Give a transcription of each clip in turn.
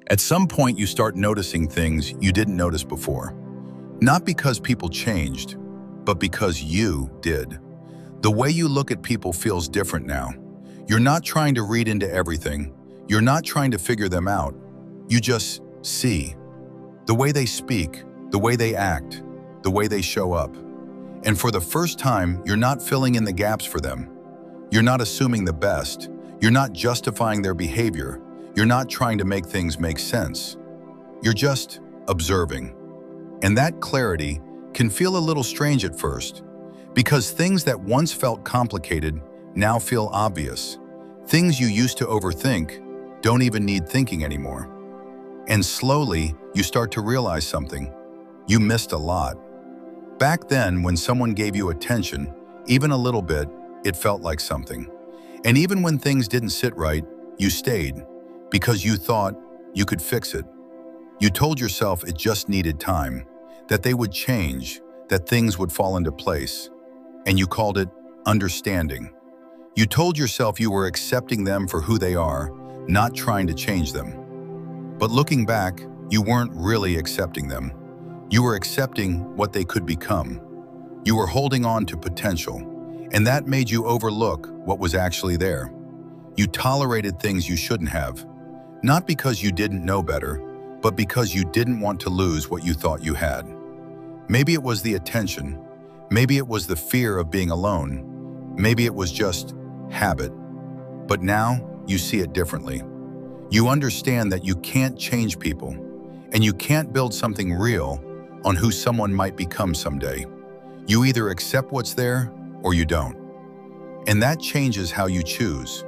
At some point, you start noticing things you didn't notice before. Not because people changed, but because you did. The way you look at people feels different now. You're not trying to read into everything. You're not trying to figure them out. You just see. The way they speak, the way they act, the way they show up. And for the first time, you're not filling in the gaps for them. You're not assuming the best. You're not justifying their behavior. You're not trying to make things make sense. You're just observing. And that clarity can feel a little strange at first, because things that once felt complicated now feel obvious. Things you used to overthink don't even need thinking anymore. And slowly, you start to realize something. You missed a lot. Back then, when someone gave you attention, even a little bit, it felt like something. And even when things didn't sit right, you stayed, because you thought you could fix it. You told yourself it just needed time, that they would change, that things would fall into place. And you called it understanding. You told yourself you were accepting them for who they are, not trying to change them. But looking back, you weren't really accepting them. You were accepting what they could become. You were holding on to potential, and that made you overlook what was actually there. You tolerated things you shouldn't have, not because you didn't know better, but because you didn't want to lose what you thought you had. Maybe it was the attention. Maybe it was the fear of being alone. Maybe it was just habit. But now you see it differently. You understand that you can't change people, and you can't build something real on who someone might become someday. You either accept what's there or you don't. And that changes how you choose,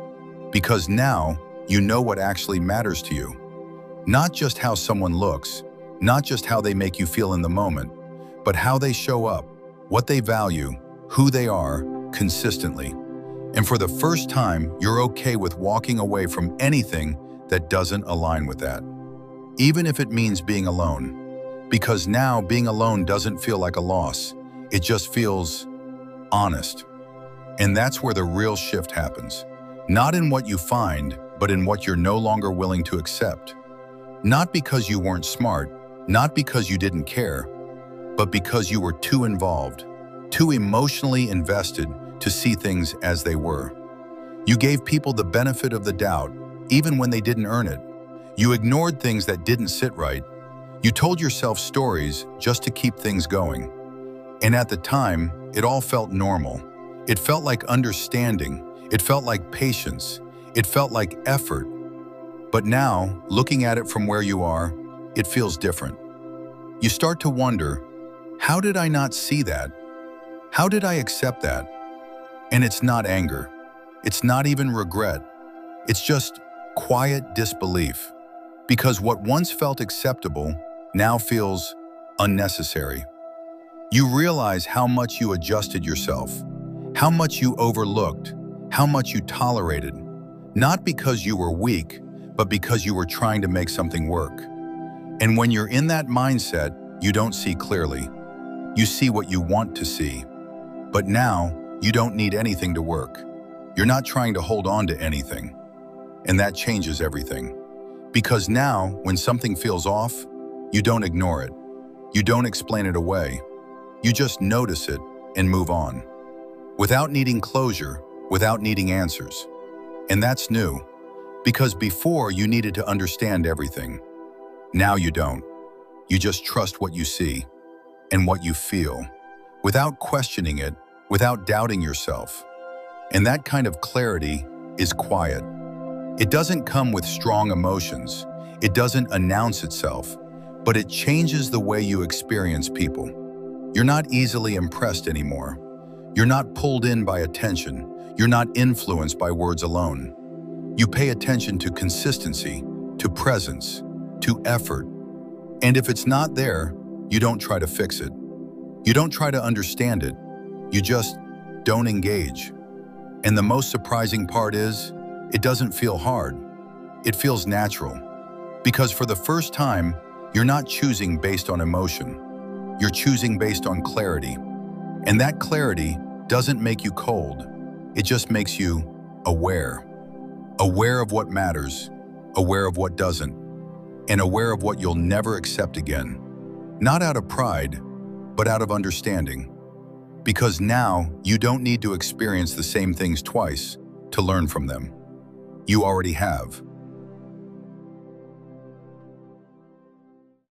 because now you know what actually matters to you. Not just how someone looks, not just how they make you feel in the moment, but how they show up, what they value, who they are, consistently. And for the first time, you're okay with walking away from anything that doesn't align with that. Even if it means being alone. Because now being alone doesn't feel like a loss. It just feels honest. And that's where the real shift happens. Not in what you find, but in what you're no longer willing to accept. Not because you weren't smart, not because you didn't care, but because you were too involved, too emotionally invested to see things as they were. You gave people the benefit of the doubt, even when they didn't earn it. You ignored things that didn't sit right. You told yourself stories just to keep things going. And at the time, it all felt normal. It felt like understanding. It felt like patience. It felt like effort. But now, looking at it from where you are, it feels different. You start to wonder, how did I not see that? How did I accept that? And it's not anger. It's not even regret. It's just quiet disbelief. Because what once felt acceptable now feels unnecessary. You realize how much you adjusted yourself, how much you overlooked, how much you tolerated, not because you were weak, but because you were trying to make something work. And when you're in that mindset, you don't see clearly. You see what you want to see. But now, you don't need anything to work. You're not trying to hold on to anything. And that changes everything. Because now, when something feels off, you don't ignore it. You don't explain it away. You just notice it and move on. Without needing closure, without needing answers. And that's new. Because before you needed to understand everything. Now you don't. You just trust what you see and what you feel, without questioning it, without doubting yourself. And that kind of clarity is quiet. It doesn't come with strong emotions. It doesn't announce itself, but it changes the way you experience people. You're not easily impressed anymore. You're not pulled in by attention. You're not influenced by words alone. You pay attention to consistency, to presence, to effort. And if it's not there, you don't try to fix it. You don't try to understand it. You just don't engage. And the most surprising part is, it doesn't feel hard. It feels natural. Because for the first time, you're not choosing based on emotion. You're choosing based on clarity. And that clarity doesn't make you cold. It just makes you aware. Aware of what matters, aware of what doesn't. and aware of what you'll never accept again. Not out of pride, but out of understanding. Because now you don't need to experience the same things twice to learn from them. You already have.